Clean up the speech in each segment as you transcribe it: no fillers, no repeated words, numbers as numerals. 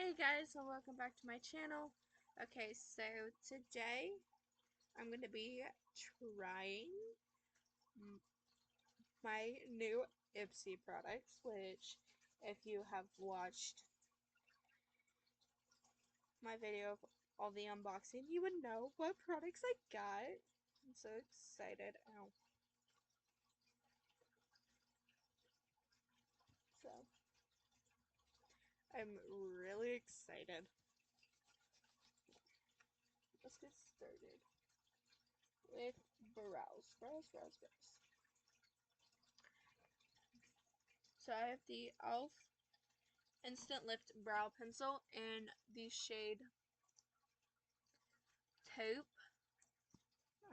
Hey guys, and welcome back to my channel. Okay, so today I'm going to be trying my new Ipsy products, which if you have watched my video of all the unboxing, you would know what products I got. I'm so excited. Ow. So, I'm really excited. Let's get started with brows. So I have the e.l.f. Instant Lift Brow Pencil in the shade Taupe.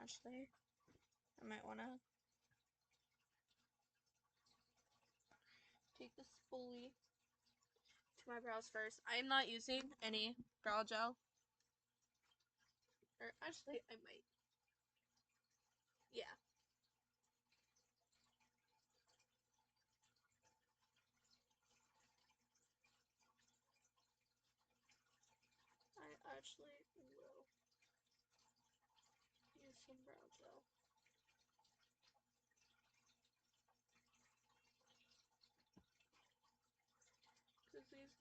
Actually, I might want to take the spoolie to my brows first. I am not using any brow gel. Or actually, I might. Yeah. I actually will use some brow gel. Because these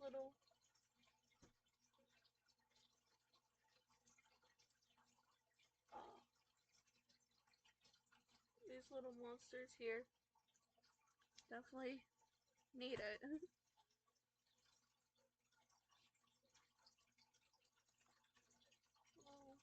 little monsters here definitely need it. Oh.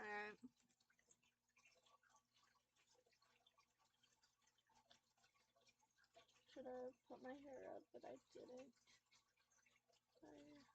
Alright. Should have put my hair up, but I didn't. Right.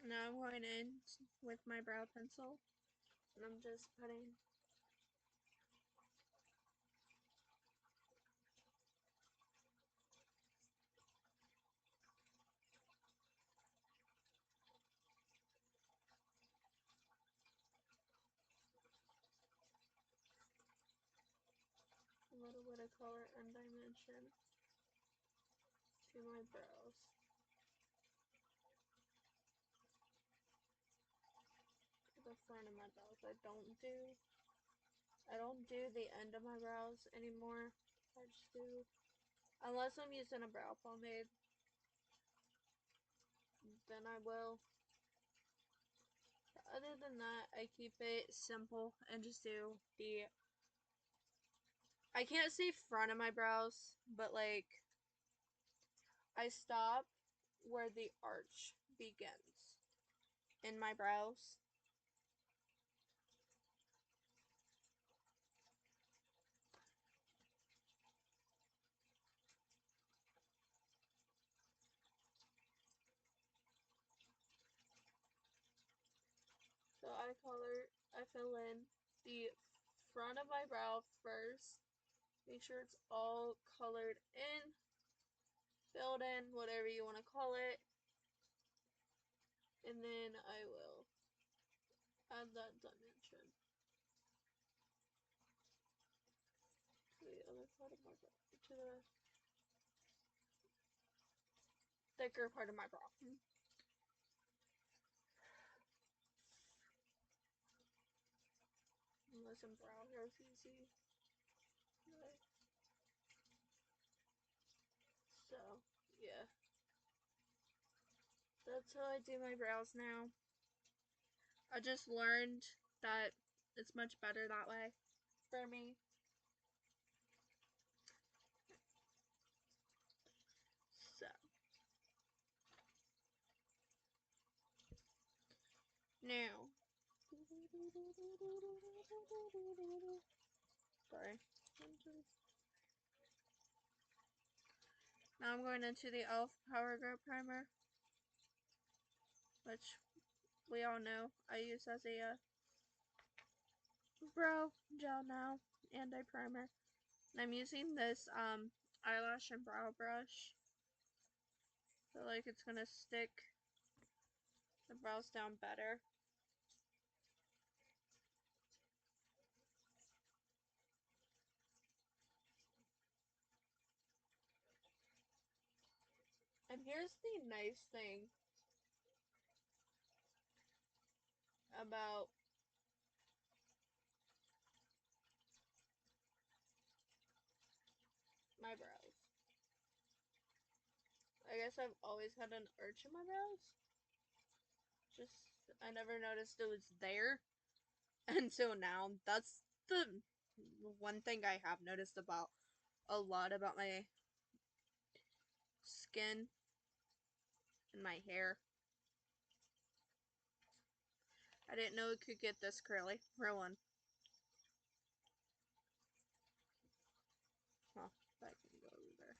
Now I'm going in with my brow pencil, and I'm just putting a little bit of color and dimension to my brows. To the front of my brows. I don't do the end of my brows anymore. I just do, unless I'm using a brow pomade, then I will. But other than that, I keep it simple and just do the, I can't say front of my brows, but like, I stop where the arch begins in my brows. So I fill in the front of my brow first. Make sure it's all colored in, filled in, whatever you want to call it. And then I will add that dimension to the other part of my brow, to the thicker part of my brow. Unless some brow hair is easy. Right. So, yeah. That's how I do my brows now. I just learned that it's much better that way for me. Now. Sorry. Now I'm going into the e.l.f. Power Grow Primer, which we all know I use as a brow gel now and a primer. And I'm using this eyelash and brow brush. Feel like it's gonna stick the brows down better. And here's the nice thing about my brows. I guess I've always had an arch in my brows. Just, I never noticed it was there until now. That's the one thing I have noticed about a lot about my skin and my hair. I didn't know it could get this curly, for one. Well, that can go over there.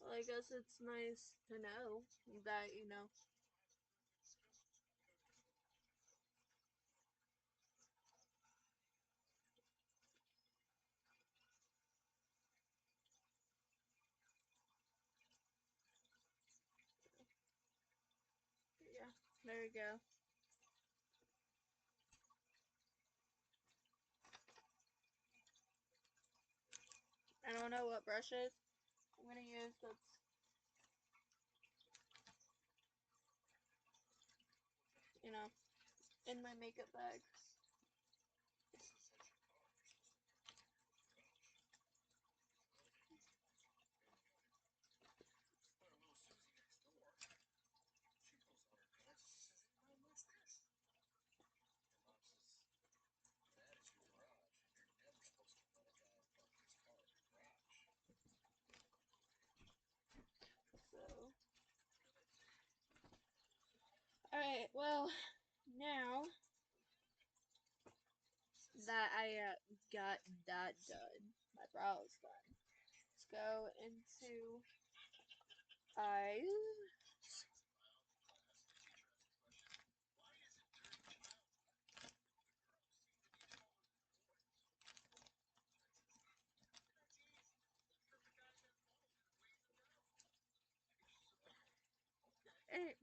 Well, I guess it's nice to know that, you know. Yeah, there we go. I don't know what brushes I'm gonna use. That's, you know, in my makeup bag. So, alright, well, now that I got that done, my brows done, let's go into eyes. Hey.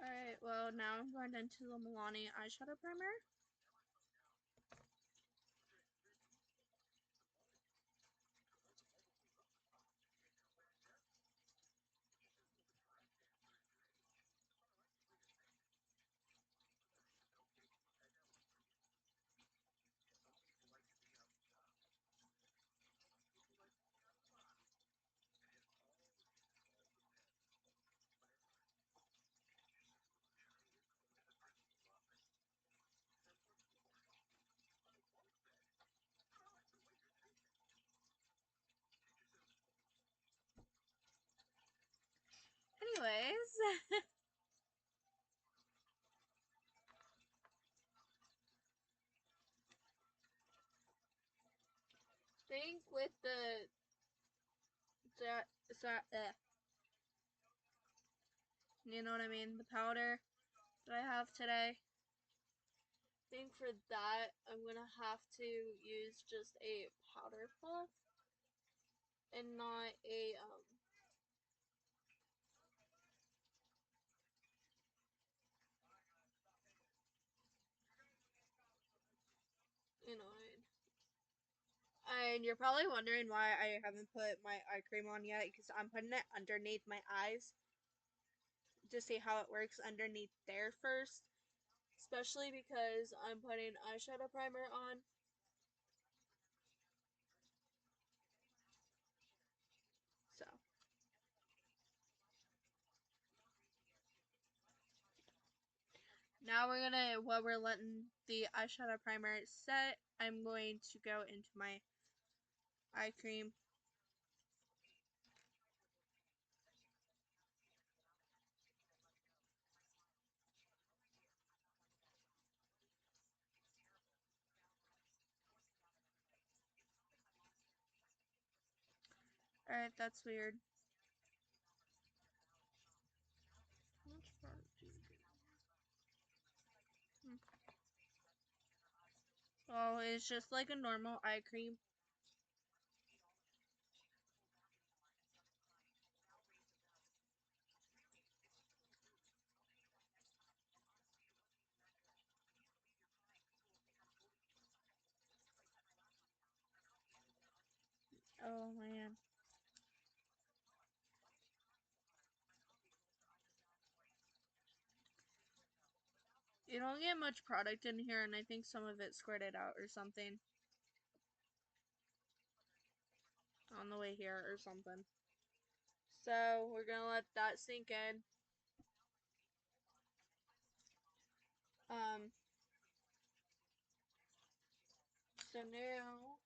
Alright, well, now I'm going into the Milani eyeshadow primer. Anyways, think with the you know what I mean, the powder that I have today. I think for that I'm gonna have to use just a powder puff and not a you know. And you're probably wondering why I haven't put my eye cream on yet, because I'm putting it underneath my eyes to see how it works underneath there first. Especially because I'm putting eyeshadow primer on. So, Now we're gonna, while we're letting the eyeshadow primer set, I'm going to go into my eye cream. Alright, that's weird. Oh, it's just like a normal eye cream. Oh man. You don't get much product in here, and I think some of it squirted out or something on the way here or something. So we're gonna let that sink in. Um, so now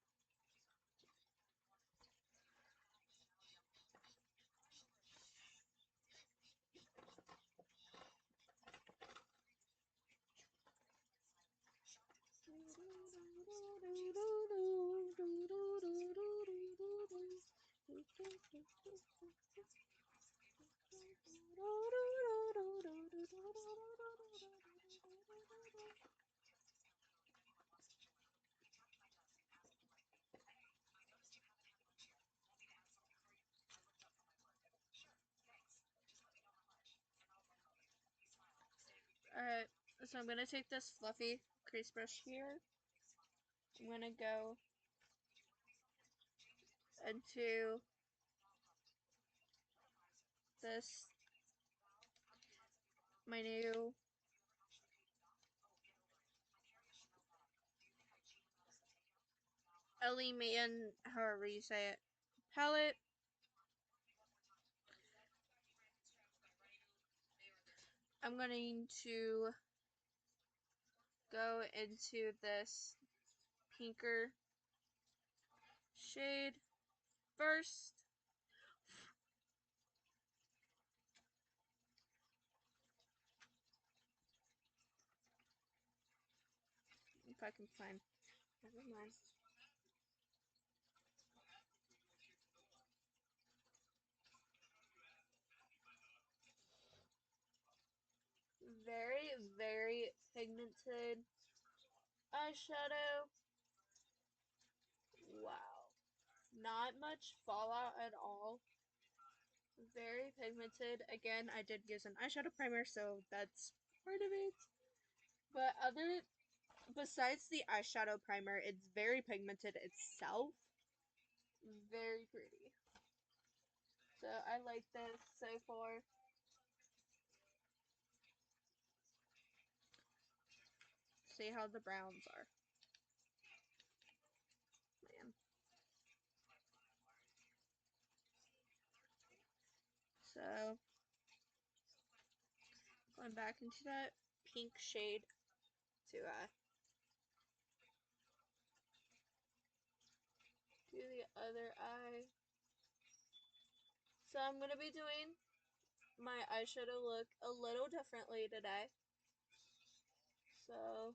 alright, so I'm gonna take this fluffy crease brush here. I'm gonna go into this, my new Ellie Man, however you say it, palette. I'm going to go into this pinker shade first. If I can find, never mind. Very, very pigmented eyeshadow. Wow. Not much fallout at all. Very pigmented. Again, I did use an eyeshadow primer, so that's part of it. But besides the eyeshadow primer, it's very pigmented itself. Very pretty. So I like this so far. See how the browns are. Man. So going back into that pink shade to do the other eye. So I'm gonna be doing my eyeshadow look a little differently today. So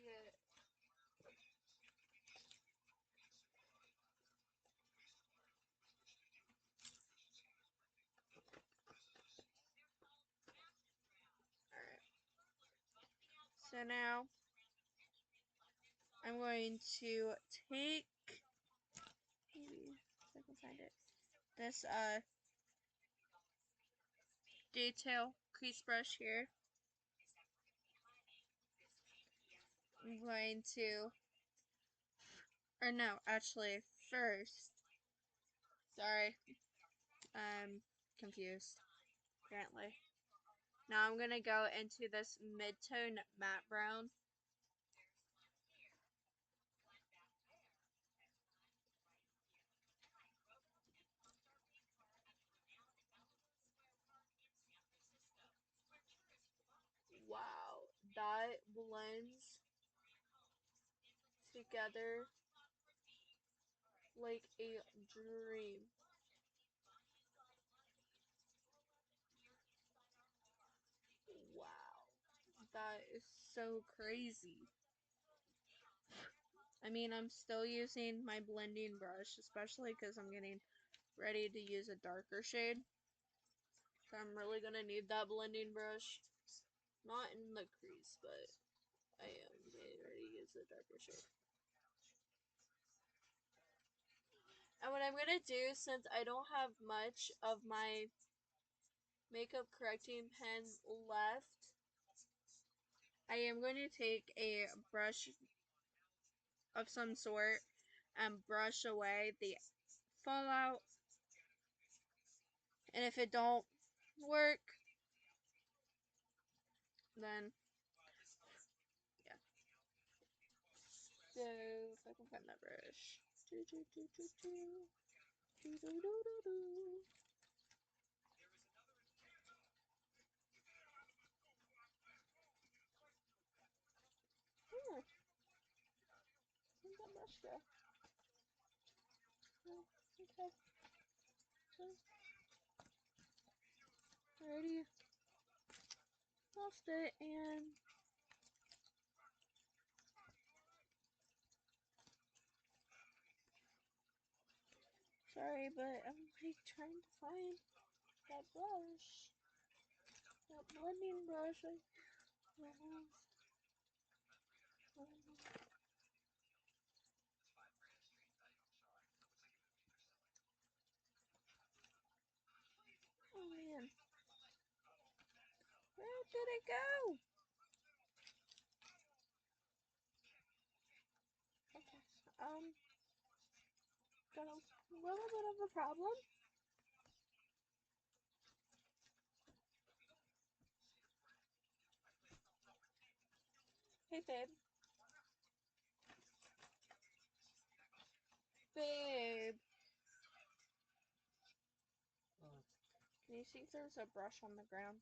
yeah. Alright. So now I'm going to take, maybe if I can find it, this detail crease brush here. I'm going to, or no, actually first, sorry, I'm confused apparently. Now I'm gonna go into this mid-tone matte brown. blends together like a dream. Wow, that is so crazy. I mean, I'm still using my blending brush, especially because I'm getting ready to use a darker shade. So I'm really going to need that blending brush. Not in the crease, but I am getting ready to use a darker shade. And what I'm going to do, since I don't have much of my makeup correcting pen left, I am going to take a brush of some sort and brush away the fallout. And if it don't work, then yeah. So if I can find that brush. Oh, where'd that brush go? Oh, okay. Already lost it, and sorry, but I'm like trying to find that brush, that blending brush. Oh man, where did it go? Okay, got a little bit of a problem. Hey babe. Babe. Can you see if there's a brush on the ground?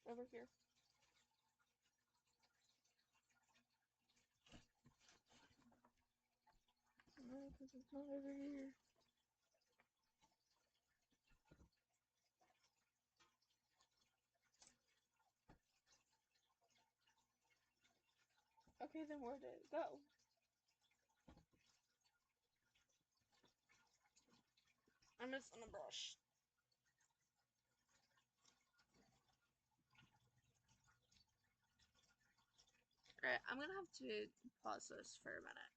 Over here. No, because it's not over here. Okay, then where did it go? I'm missing a brush. Alright, I'm gonna have to pause this for a minute.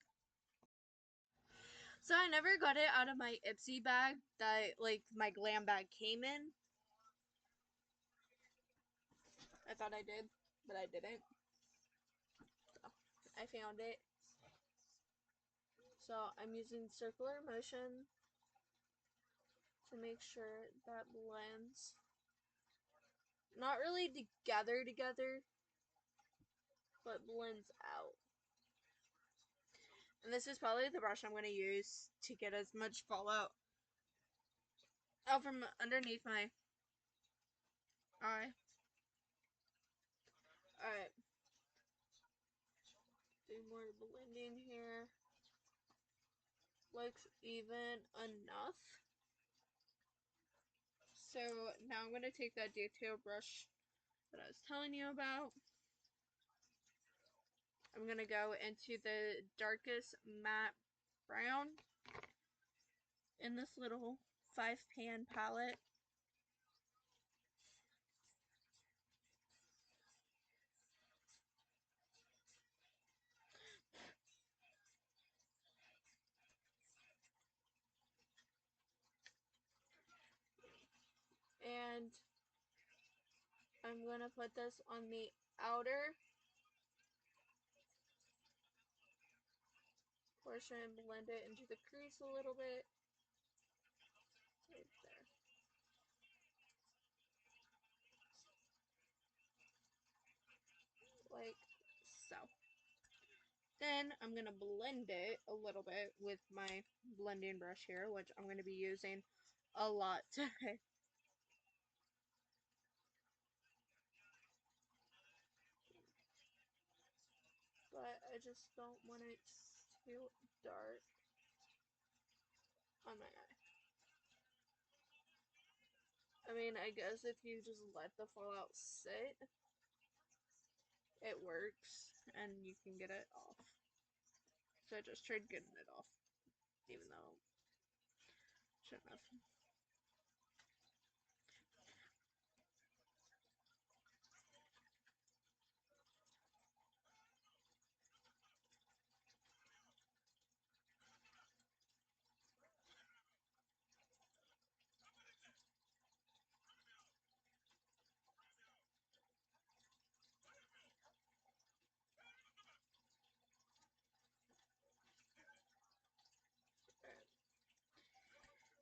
So I never got it out of my ipsy bag that, like, my glam bag came in. I thought I did, but I didn't. So, I found it. So I'm using circular motion to make sure that blends. Not really together, but blends out. And this is probably the brush I'm going to use to get as much fallout out from underneath my eye. Alright. Do more blending here. Looks even enough. So now I'm going to take that detail brush that I was telling you about. I'm going to go into the darkest matte brown in this little 5-pan palette. And I'm going to put this on the outer portion and blend it into the crease a little bit. Right there. Like so. Then then I'm going to blend it a little bit with my blending brush here, which I'm going to be using a lot today. But I just don't want it too dark on my eye. I mean, I guess if you just let the fallout sit, it works and you can get it off. So I just tried getting it off, even though shouldn't have.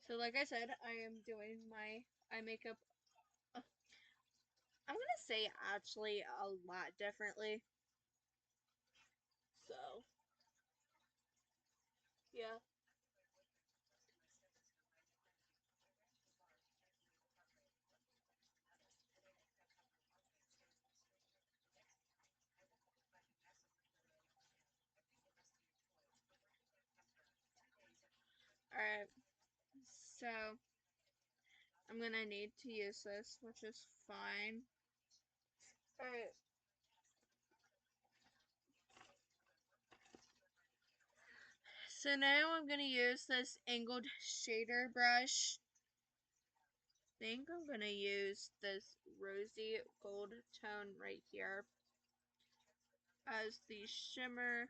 So like I said, I am doing my eye makeup. I'm gonna say actually a lot differently. So yeah. Alright. So I'm gonna need to use this, which is fine. Alright. So now I'm gonna use this angled shader brush. I think I'm gonna use this rosy gold tone right here as the shimmer.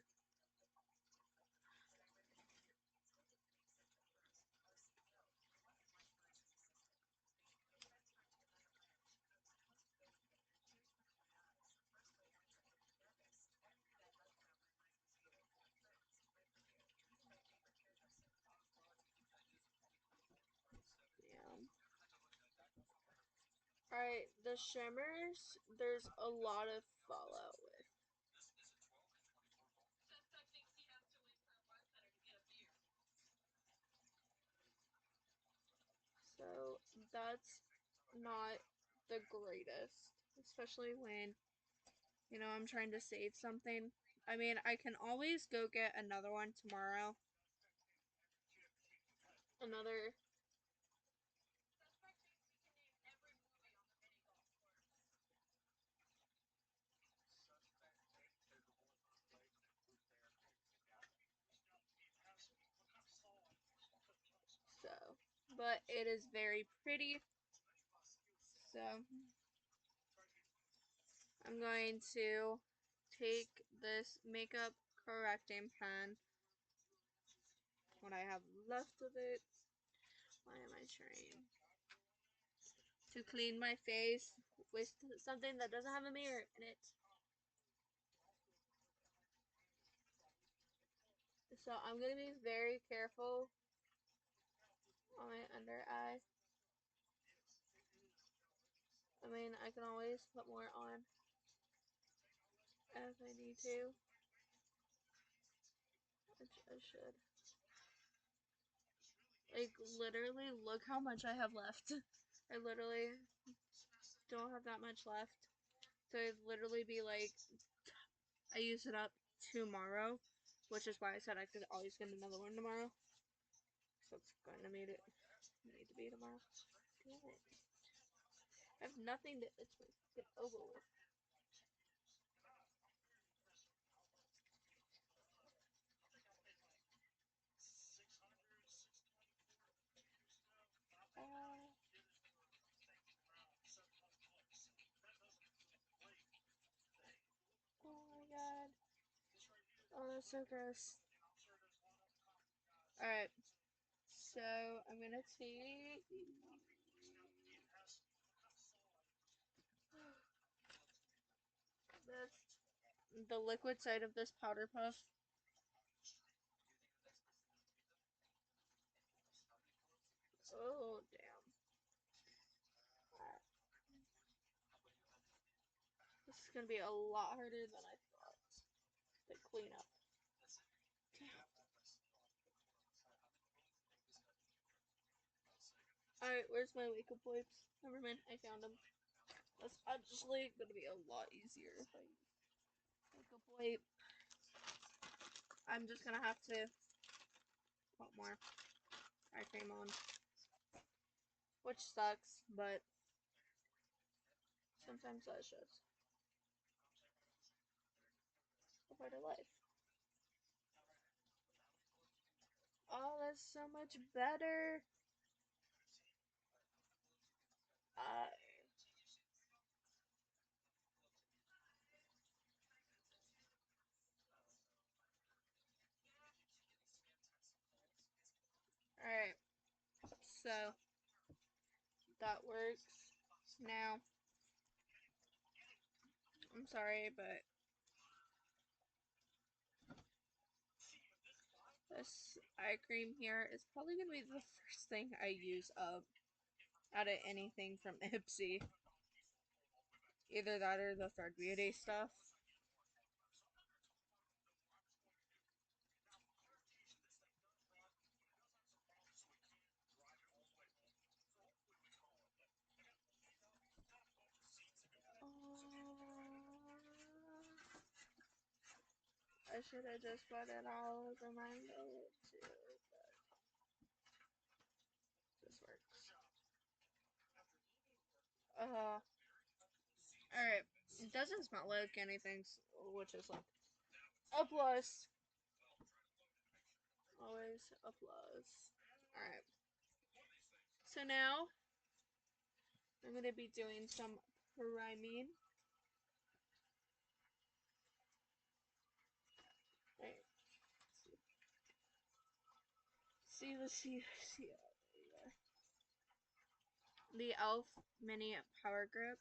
Yeah. Alright, the shimmers, there's a lot of fallout with. So that's not the greatest, especially when, I'm trying to save something. I mean, I can always go get another one tomorrow. Another. So, but it is very pretty. So, I'm going to take this makeup correcting pen, what I have left of it. Why am I trying to clean my face with something that doesn't have a mirror in it? So I'm going to be very careful on my under eye. I mean, I can always put more on if I need to, which I should. Like, literally, look how much I have left. I literally don't have that much left. So it'd literally be like, I use it up tomorrow, which is why I said I could always get another one tomorrow. So it's going to need to be tomorrow. Damn it. I have nothing to get over with. Uh, oh my god. Oh, that's so gross. Alright, so I'm gonna take the liquid side of this powder puff. Oh, damn. Alright. This is gonna be a lot harder than I thought to clean up. where's my wake up wipes? Never mind, I found them. That's actually gonna be a lot easier if I use wake up wipe. I'm just gonna have to put more eye cream on, which sucks, but sometimes that's just a part of life. Oh, that's so much better. Uh, Alright, so that works. Now, I'm sorry, but this eye cream here is probably gonna be the first thing I use up out of anything from Ipsy. Either that or the Third Beauty stuff. I should have just put it all over my lid too, but this works. Alright. It doesn't smell like anything, which is like a plus. Always a plus. Alright. So now I'm going to be doing some priming. Alright. See. The e.l.f. Mini Power Grip.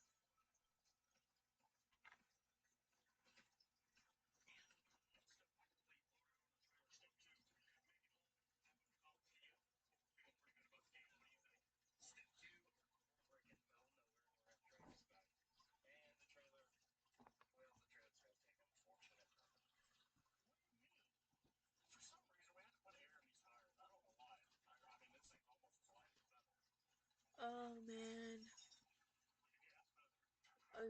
Oh man.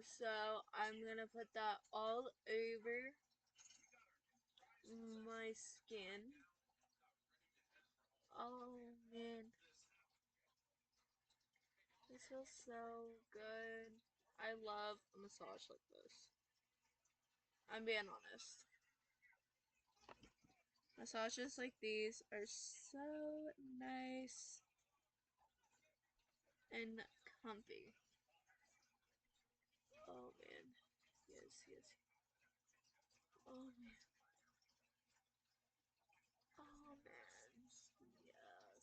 So I'm gonna put that all over my skin. Oh man. This feels so good. I love a massage like this. I'm being honest. Massages like these are so nice and comfy. Oh man. Yes. Oh man. Oh man. Yes.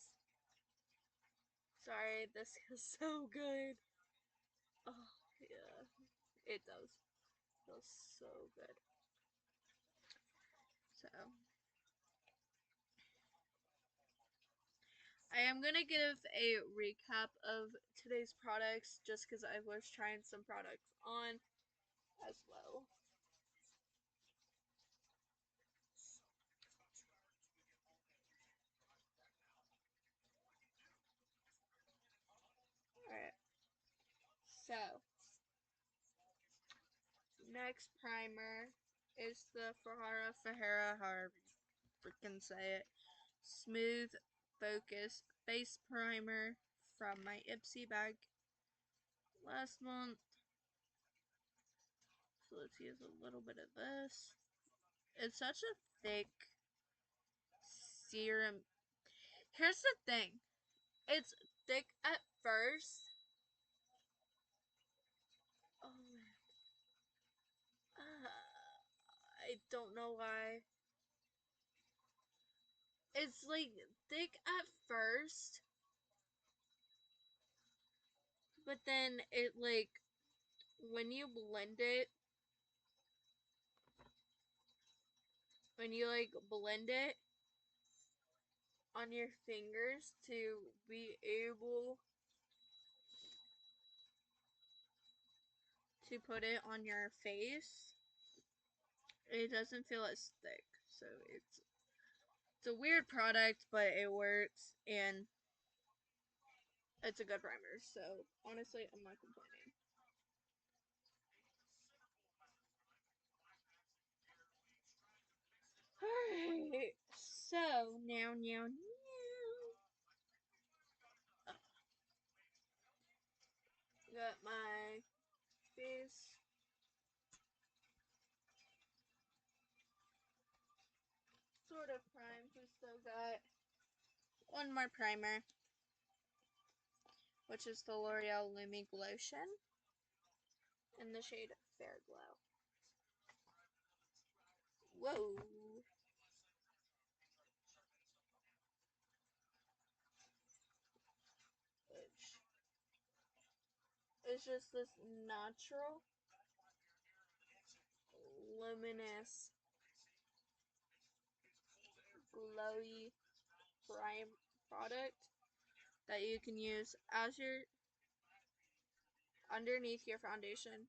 Sorry, this feels so good. Oh yeah. It does. Feels so good. So I am gonna give a recap of today's products just because I was trying some products on as well. Alright, so next primer is the Fahara, however you freaking say it, Smooth Focus Face Primer from my Ipsy bag last month. So let's use a little bit of this. It's such a thick serum. Here's the thing. It's thick at first. Oh man. I don't know why. It's like thick at first, but then it like when you blend it, when you like blend it on your fingers to be able to put it on your face, it doesn't feel as thick. So it's a weird product, but it works. And it's a good primer. So honestly, I'm not complaining. Alright, so now. Got my face sort of primed. We still got one more primer, which is the L'Oreal Lumi Glotion in the shade Fair Glow. Whoa! Which is just this natural, luminous, glowy prime product that you can use as your underneath your foundation,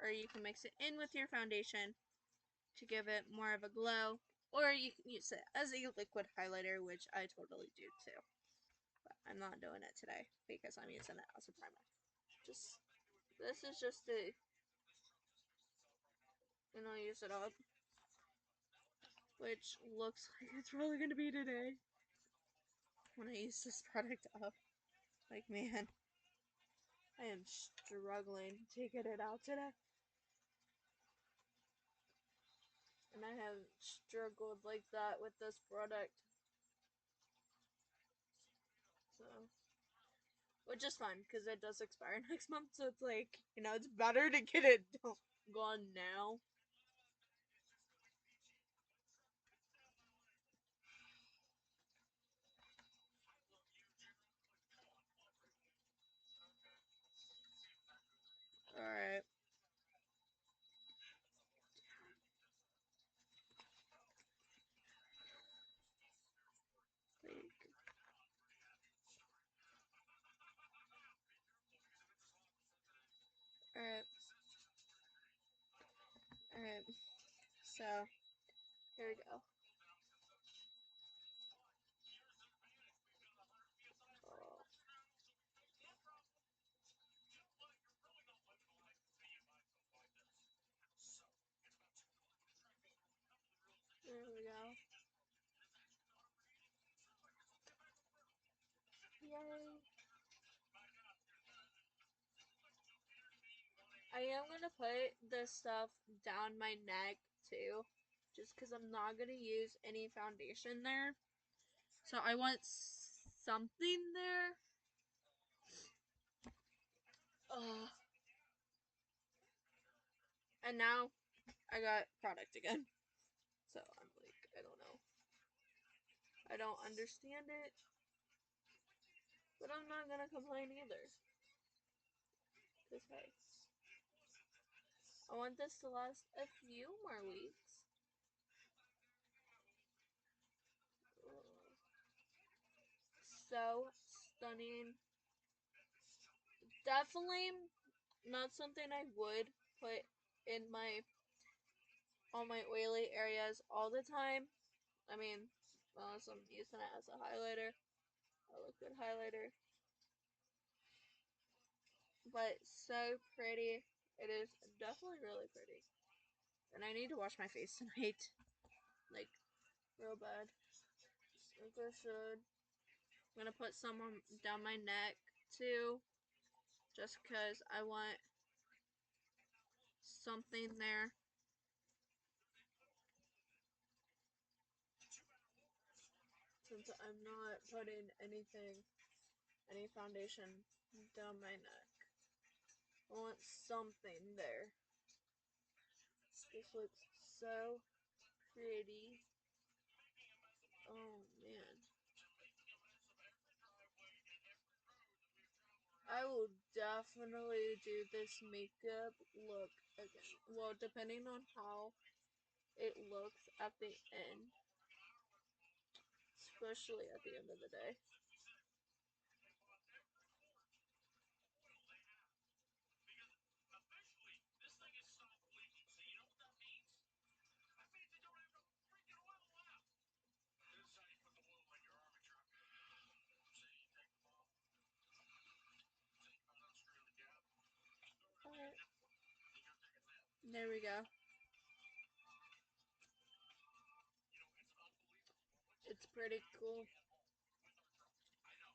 or you can mix it in with your foundation to give it more of a glow, or you can use it as a liquid highlighter, which I totally do too. But I'm not doing it today because I'm using it as a primer. Just this is just to, use it up, which looks like it's really gonna be today when I use this product up. Like, man, I am struggling to get it out today. And I have struggled like that with this product. So, which is fine because it does expire next month. So it's like, it's better to get it gone now. Alright. Alright. Alright. So, here we go. Oh. There we go. Yay. I am going to put this stuff down my neck too. Just because I'm not going to use any foundation there. So I want something there. Ugh. And now I got product again. So I'm like, I don't know. I don't understand it. But I'm not going to complain either. Because, hey, I want this to last a few more weeks. Ugh. So stunning. Definitely not something I would put in my on my oily areas all the time. I mean, unless I'm using it as a highlighter, a liquid highlighter. But so pretty. It is definitely really pretty. And I need to wash my face tonight. Like, real bad. Like I should. I'm gonna put some on, down my neck too. Just because I want something there. Since I'm not putting any foundation down my neck. I want something there. This looks so pretty. Oh man. I will definitely do this makeup look again. Well, depending on how it looks at the end. Especially at the end of the day. There we go. It's pretty cool.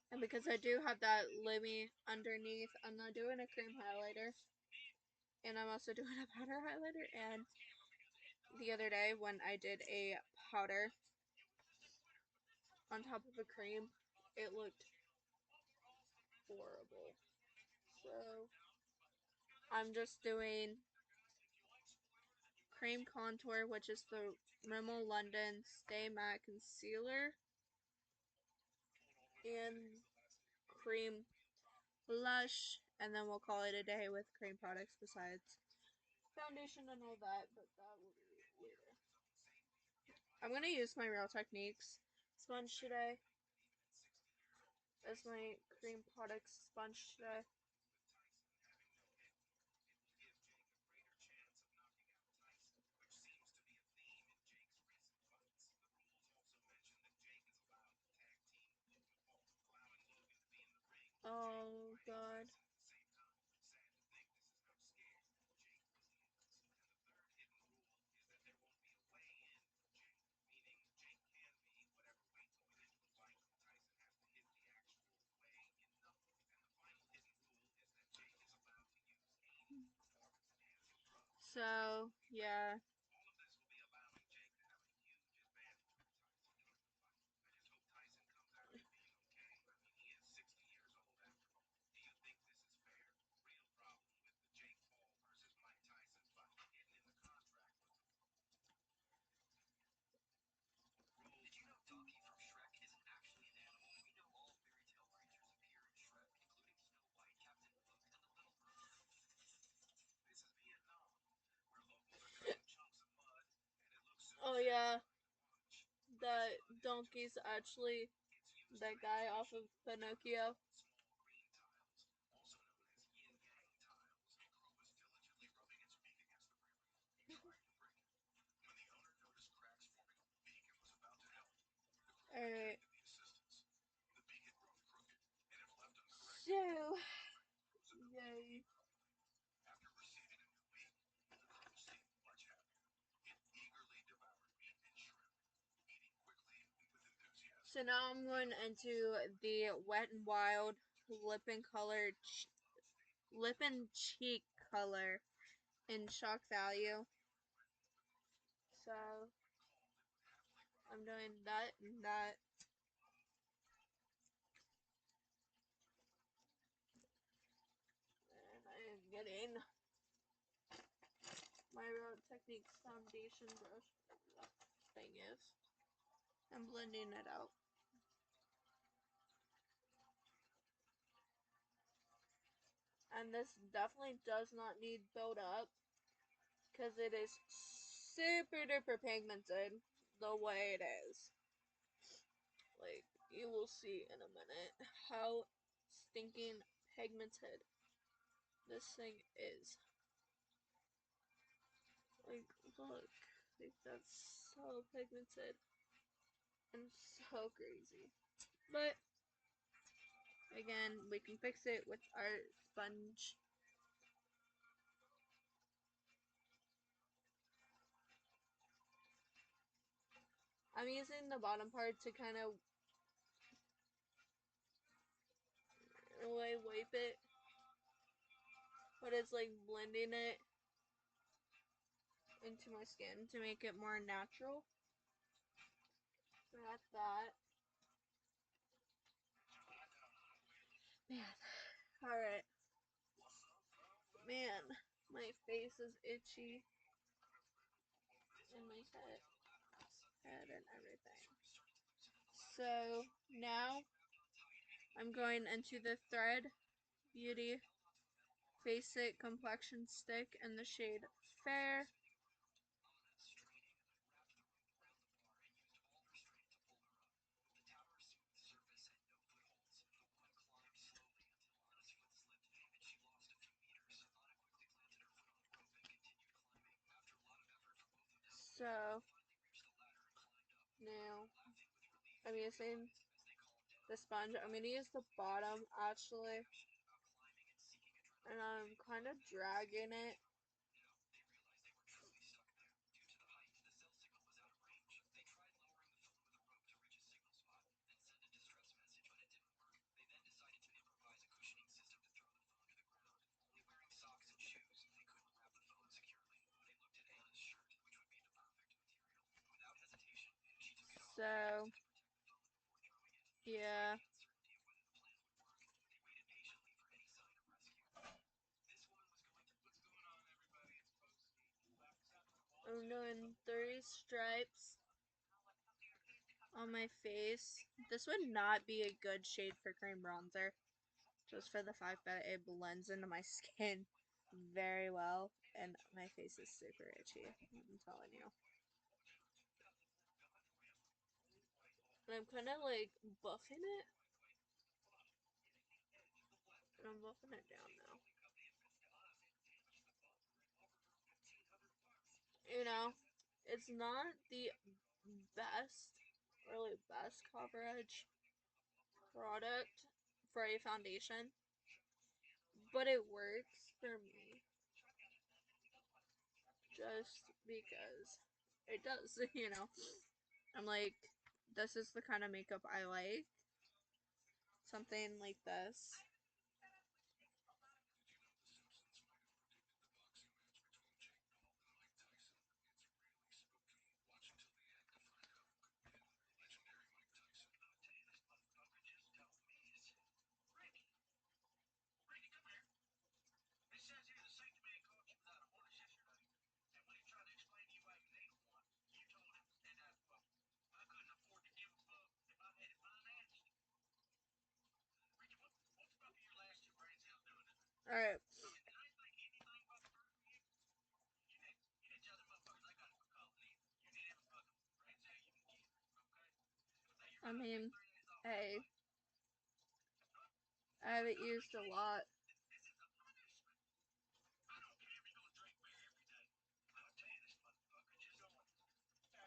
And because I do have that Limmy underneath, I'm not doing a cream highlighter. And I'm also doing a powder highlighter. And the other day when I did a powder on top of a cream, it looked horrible. So I'm just doing cream contour, which is the Rimmel London Stay Matte Concealer, and cream blush, and then we'll call it a day with cream products besides foundation and all that, but that will be later. I'm gonna use my Real Techniques sponge today as my cream products sponge today. Oh god. So, yeah. Oh yeah, that donkey's actually that guy off of Pinocchio. Alright. So, yay. So now I'm going into the Wet n Wild lip and cheek color in shock value. So I'm doing that and that. And I am getting my Real Techniques foundation brush, whatever that thing is. I'm blending it out. And this definitely does not need build up because it is super duper pigmented the way it is. Like, you will see in a minute how stinking pigmented this thing is. Like, look. Like, that's so pigmented and so crazy. But, again, we can fix it with our sponge. I'm using the bottom part to kind of wipe it, but it's like blending it into my skin to make it more natural. So that's that. Man, alright. Man, my face is itchy and my head and everything. So now I'm going into the Thread Beauty Face It Complexion Stick in the shade Fair. So now I'm using the sponge. I'm gonna use the bottom actually, and I'm kind of dragging it So, yeah. I'm doing 3 stripes on my face. This would not be a good shade for cream bronzer, just for the fact that it blends into my skin very well, and my face is super itchy, I'm telling you. And I'm kind of like buffing it, and I'm buffing it down now. You know, it's not the best, really best coverage product for a foundation, but it works for me just because it does, you know. I'm like, this is the kind of makeup I like. Something like this. Alright. I mean, hey, I have it used a lot.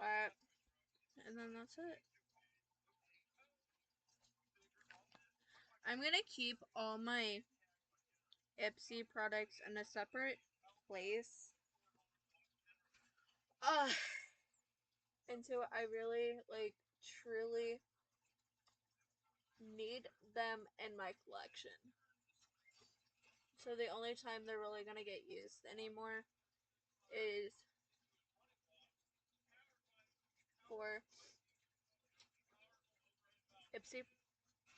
Alright. And then that's it. I'm gonna keep all my ipsy products in a separate place. Uh, until I really, like, truly need them in my collection. So the only time they're really gonna get used anymore is for ipsy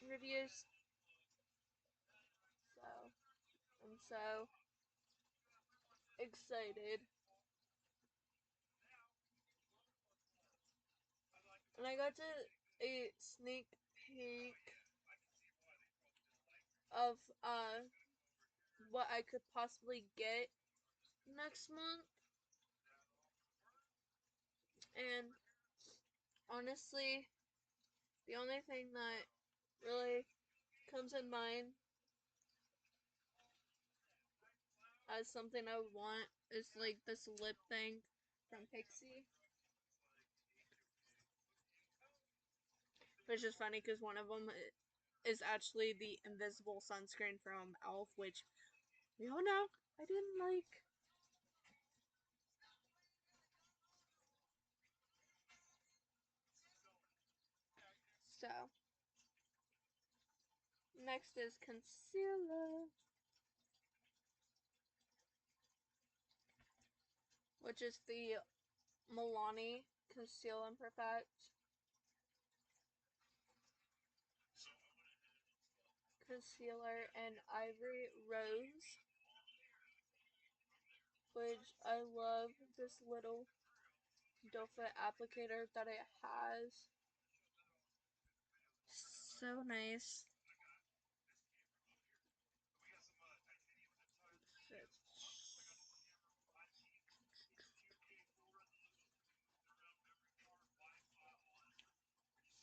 reviews. So I'm so excited. And I got to a sneak peek of what I could possibly get next month. And honestly, the only thing that really comes in mind as something I would want is like this lip thing from Pixie. Which is funny because one of them is actually the invisible sunscreen from Elf, which we all know I didn't like. So, next is concealer, which is the Milani Conceal and Perfect concealer in Ivory Rose, which I love this little doe foot applicator that it has. So nice.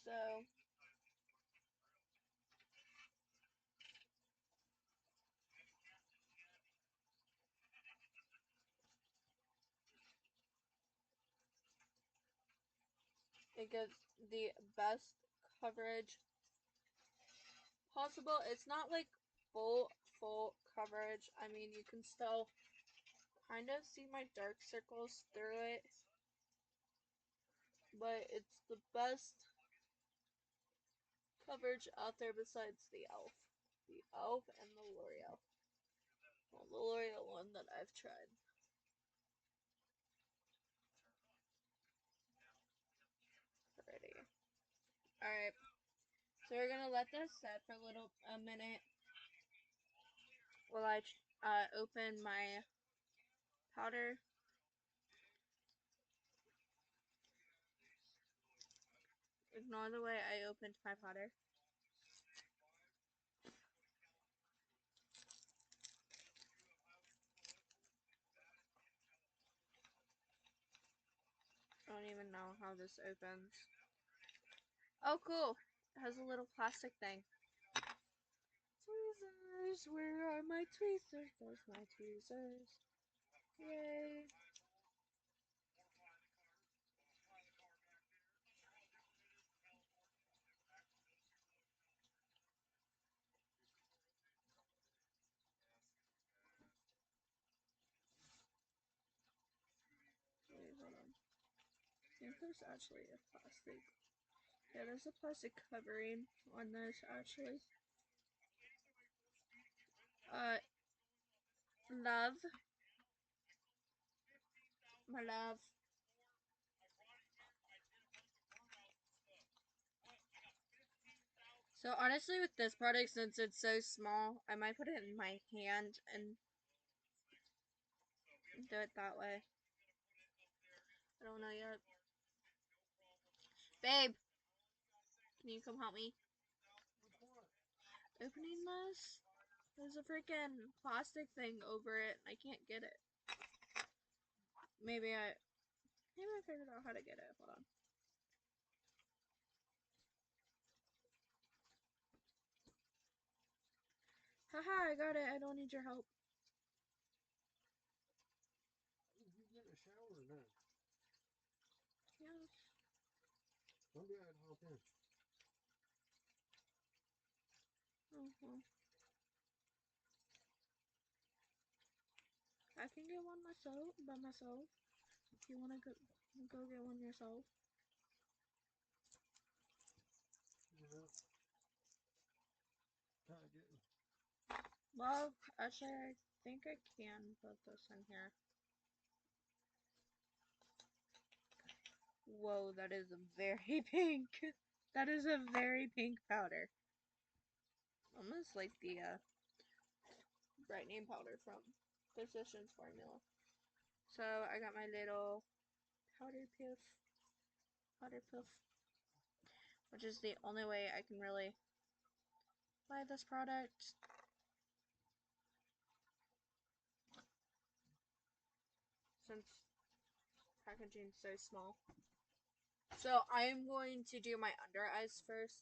So it gives the best coverage possible. It's not like full coverage. I mean, you can still kind of see my dark circles through it, but it's the best coverage out there besides the Elf. The Elf and the L'Oreal. Well, the L'Oreal one that I've tried. Already. Alright. So we're gonna let this set for a minute while I open my powder. Ignore the way I opened my powder. I don't even know how this opens. Oh, cool. It has a little plastic thing. Tweezers, where are my tweezers? There's my tweezers. Yay. Wait, hold on. I think there's actually a plastic. Yeah, there's a plastic covering on this actually. Love. My love. So honestly with this product, since it's so small, I might put it in my hand and do it that way. I don't know yet. Babe, can you come help me? Opening this? There's a freaking plastic thing over it and I can't get it. Maybe I figured out how to get it. Hold on. Haha, I got it. I don't need your help. Did you get a shower or not? Yes. Maybe I'd hop in. I can get one myself, by myself. If you wanna go get one yourself. You know, kind of getting. Well, actually, I think I can put this in here. Whoa, that is very pink. That is a very pink powder. Almost like the brightening powder from Physicians Formula. So I got my little powder puff, which is the only way I can really buy this product. Since packaging is so small. So I'm going to do my under eyes first.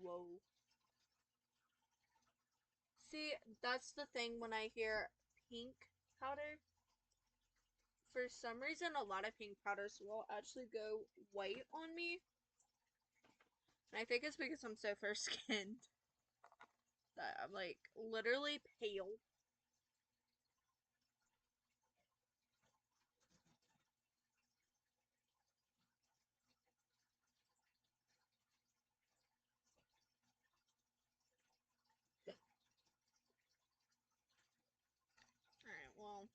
Whoa. See, that's the thing when I hear pink powder. For some reason, a lot of pink powders will actually go white on me. And I think it's because I'm so fair skinned that I'm like literally pale. Alright, well.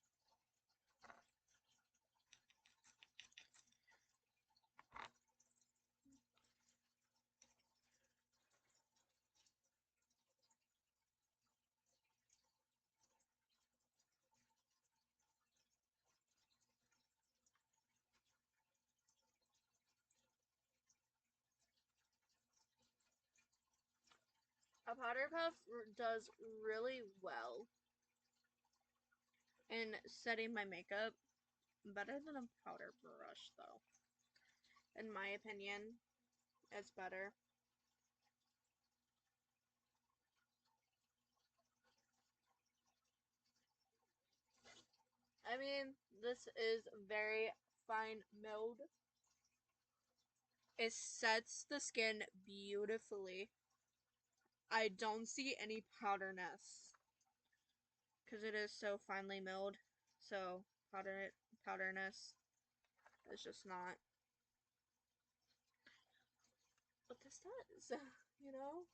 A powder puff does really well in setting my makeup. Better than a powder brush, though. In my opinion, it's better. I mean, this is very fine milled. It sets the skin beautifully. I don't see any powderness because it is so finely milled. So powderness is just not what this does. You know,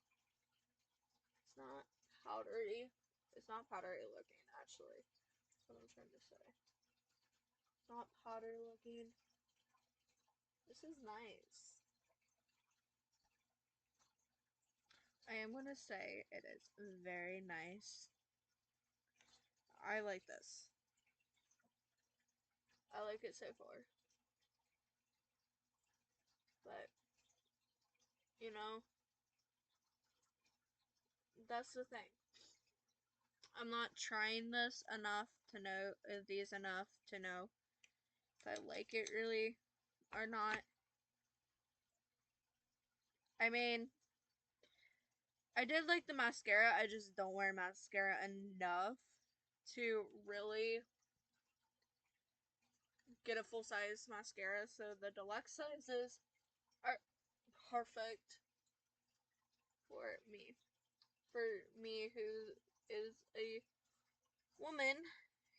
it's not powdery. It's not powdery looking actually. That's what I'm trying to say. It's not powder looking. This is nice. I am gonna say it is very nice. I like this. I like it so far. But, you know, that's the thing. I'm not trying this enough to know these enough to know if I like it really or not. I mean, I did like the mascara. I just don't wear mascara enough to really get a full size mascara. So the deluxe sizes are perfect for me. For me, who is a woman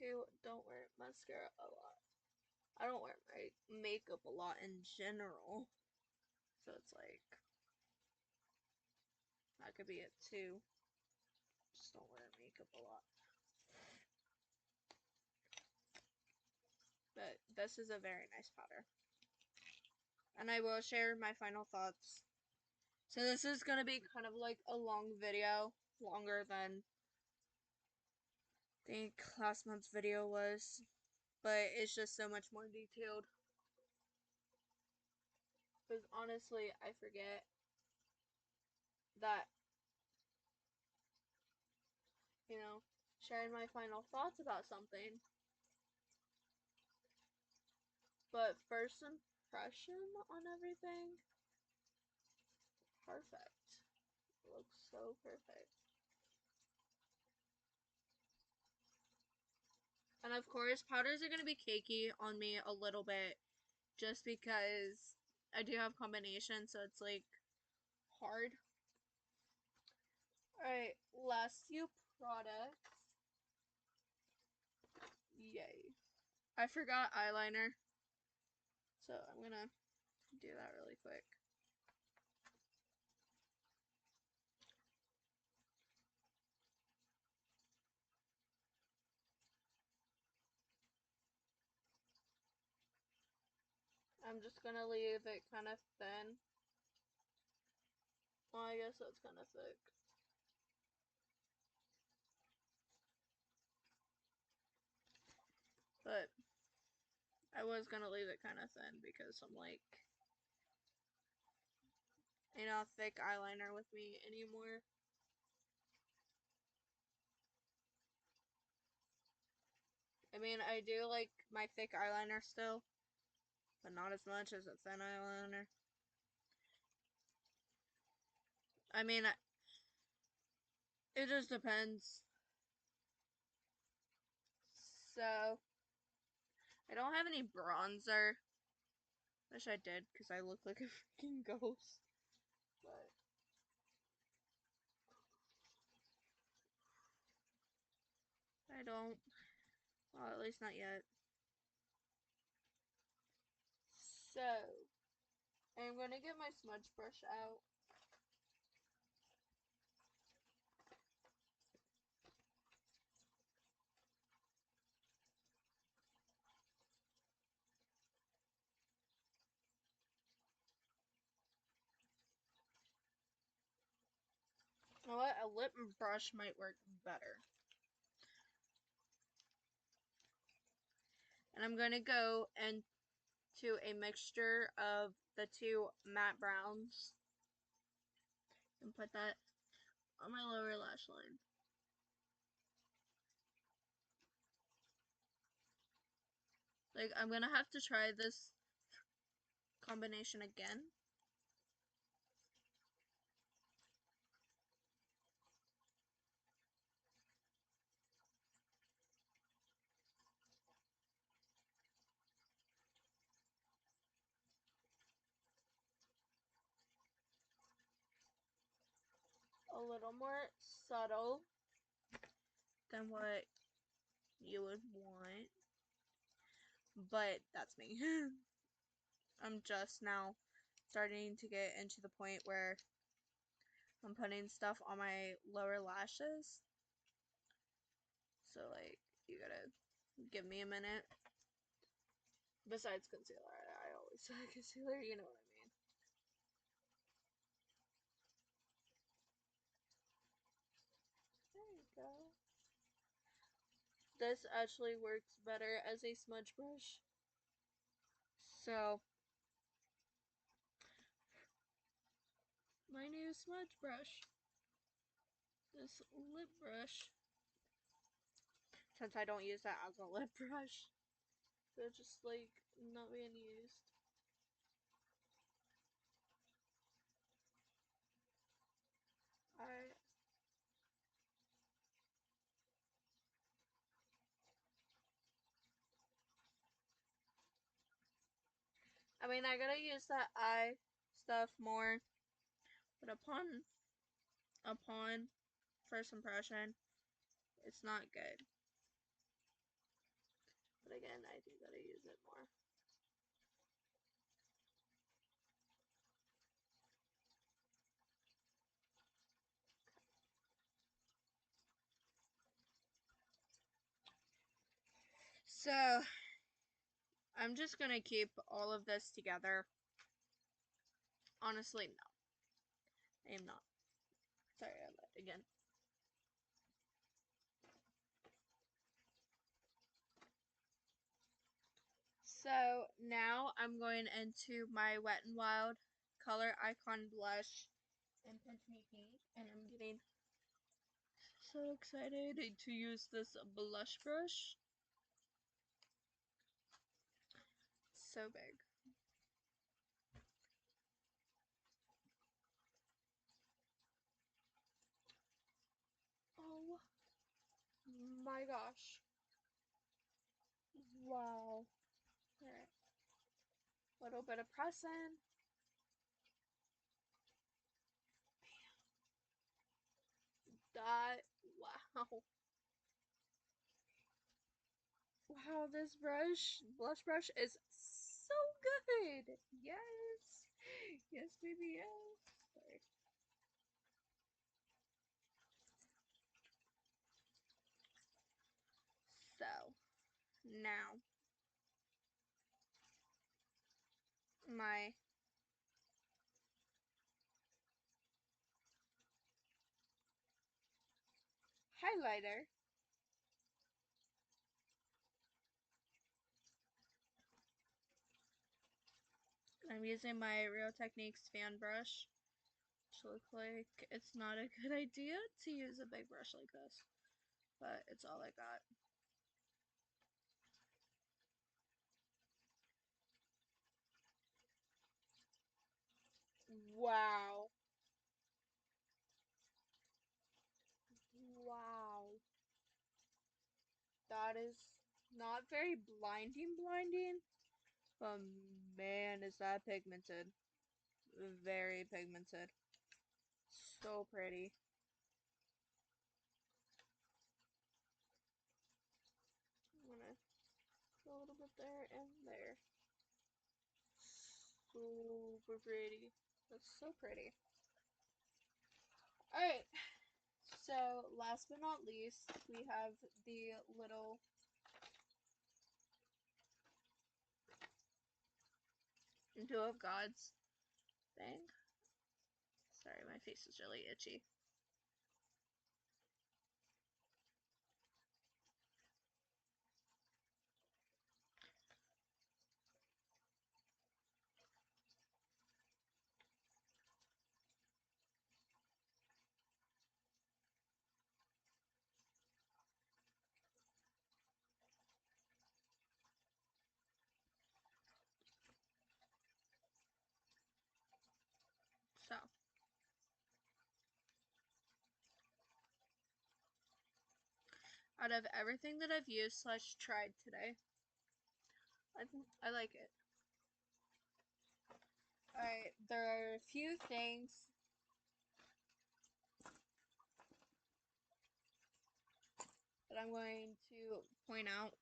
who don't wear mascara a lot. I don't wear my makeup a lot in general. So it's like, that could be it too. Just don't wear makeup a lot. But this is a very nice powder. And I will share my final thoughts. So this is going to be kind of like a long video. Longer than I think last month's video was. But it's just so much more detailed. Because honestly, I forget that, sharing my final thoughts about something. But first impression on everything, perfect. It looks so perfect. And of course, powders are going to be cakey on me a little bit just because I do have combination, so it's like hard. Alright, last few products. Yay. I forgot eyeliner, so I'm gonna do that really quick. I'm just gonna leave it kind of thin. Well, I guess that's kind of thick. But I was gonna leave it kind of thin because I'm like, thick eyeliner with me anymore. I mean, I do like my thick eyeliner still, but not as much as a thin eyeliner. I mean, it just depends. So, I don't have any bronzer. Wish I did, because I look like a freaking ghost. But I don't. Well, at least not yet. So, I'm gonna get my smudge brush out. You know what? A lip brush might work better. And I'm gonna go into a mixture of the two matte browns and put that on my lower lash line. Like, I'm gonna have to try this combination again. A little more subtle than what you would want. But that's me. I'm just now starting to get into the point where I'm putting stuff on my lower lashes. So, like, you gotta give me a minute. Besides concealer, I always So concealer, you know what I mean. There you go. This actually works better as a smudge brush. So, my new smudge brush. This lip brush. Since I don't use that as a lip brush. They're just like not being used. I I mean I gotta use that eye stuff more, but upon first impression, it's not good. But again, I do gotta use it more. So I'm just gonna keep all of this together. Honestly, no. I am not. Sorry, I lied again. So now I'm going into my Wet n Wild Color Icon Blush in Pinch Me Pink, and I'm getting so excited to use this blush brush. So big. Oh my gosh. Wow. Alright. Little bit of pressing. That. Wow. Wow, this blush brush is so good. Yes. Yes, baby, yes. Sorry. So, now my highlighter. I'm using my Real Techniques fan brush, which looks like it's not a good idea to use a big brush like this, but it's all I got. Wow. Wow. That is not very blinding, but man, is that pigmented. Very pigmented. So pretty. I'm gonna put a little bit there and there. Super pretty. That's so pretty. Alright, so last but not least, we have the little Two of Gods thing. Sorry, my face is really itchy. So, out of everything that I've used slash tried today, I like it. Alright, there are a few things that I'm going to point out.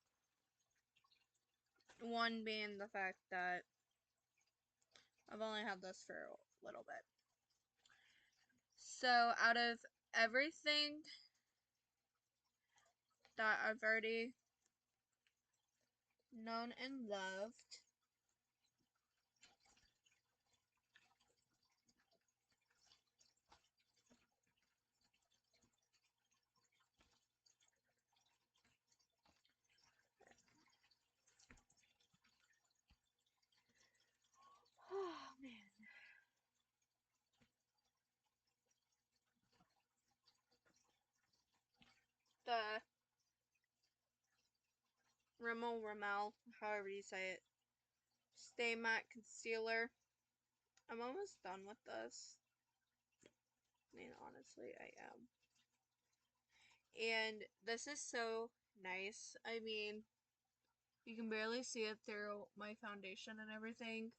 One being the fact that I've only had this for a little bit. So, out of everything that I've already known and loved, the Rimmel, however you say it, Stay Matte Concealer. I'm almost done with this. I mean, honestly, I am. And this is so nice. I mean, you can barely see it through my foundation and everything,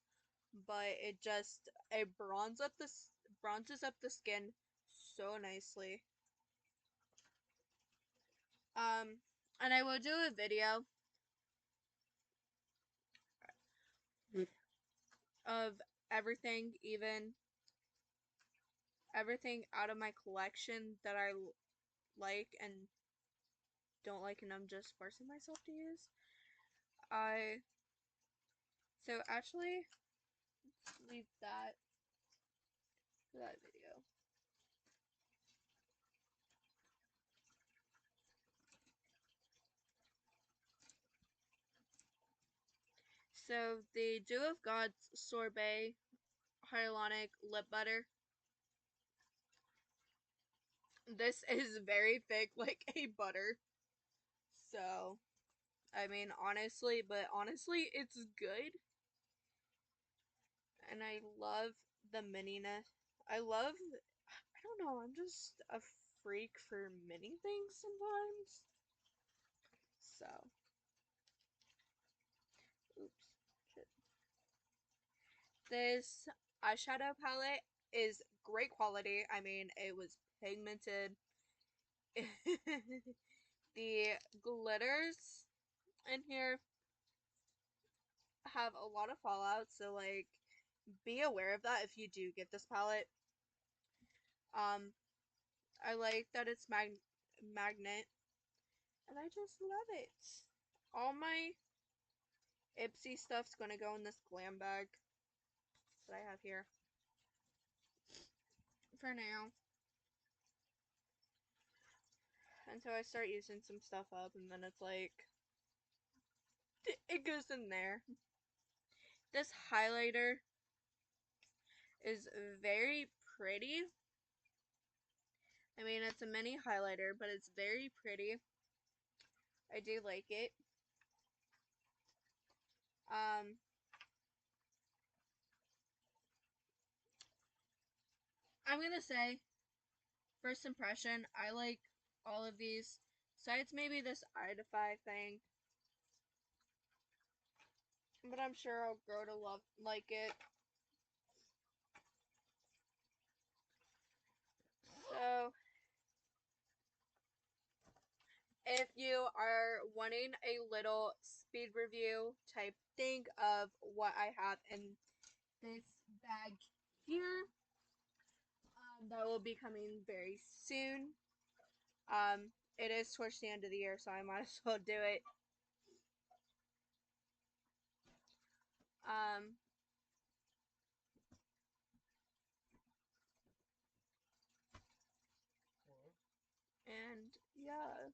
but it bronzes up the skin so nicely. Um, and I will do a video of everything, even everything out of my collection that I like and don't like, and I'm just forcing myself to use. I so actually leave that for that video. So the Dew of God's Sorbet Hyaluronic Lip Butter. This is very thick, like a butter. So, I mean, honestly, it's good. And I love the mininess. I don't know, I'm just a freak for mini things sometimes. So, oops, shit. This eyeshadow palette is great quality. I mean, it was pigmented. The glitters in here have a lot of fallout, so like be aware of that if you do get this palette. Um, I like that it's magnet, and I just love it. All my ipsy stuff's gonna go in this glam bag that I have here for now until I start using some stuff up, and then it's like it goes in there. This highlighter is very pretty. I mean, it's a mini highlighter, but it's very pretty. I do like it. Um, I'm gonna say, first impression, I like all of these. Besides maybe this Idify thing. But I'm sure I'll grow to like it. So, if you are wanting a little speed review type thing of what I have in this bag here, that will be coming very soon. It is towards the end of the year, so I might as well do it. Um, and yeah.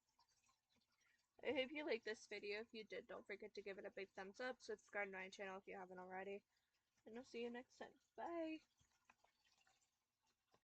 I hope you liked this video. If you did, don't forget to give it a big thumbs up. Subscribe to my channel if you haven't already. And I'll see you next time. Bye!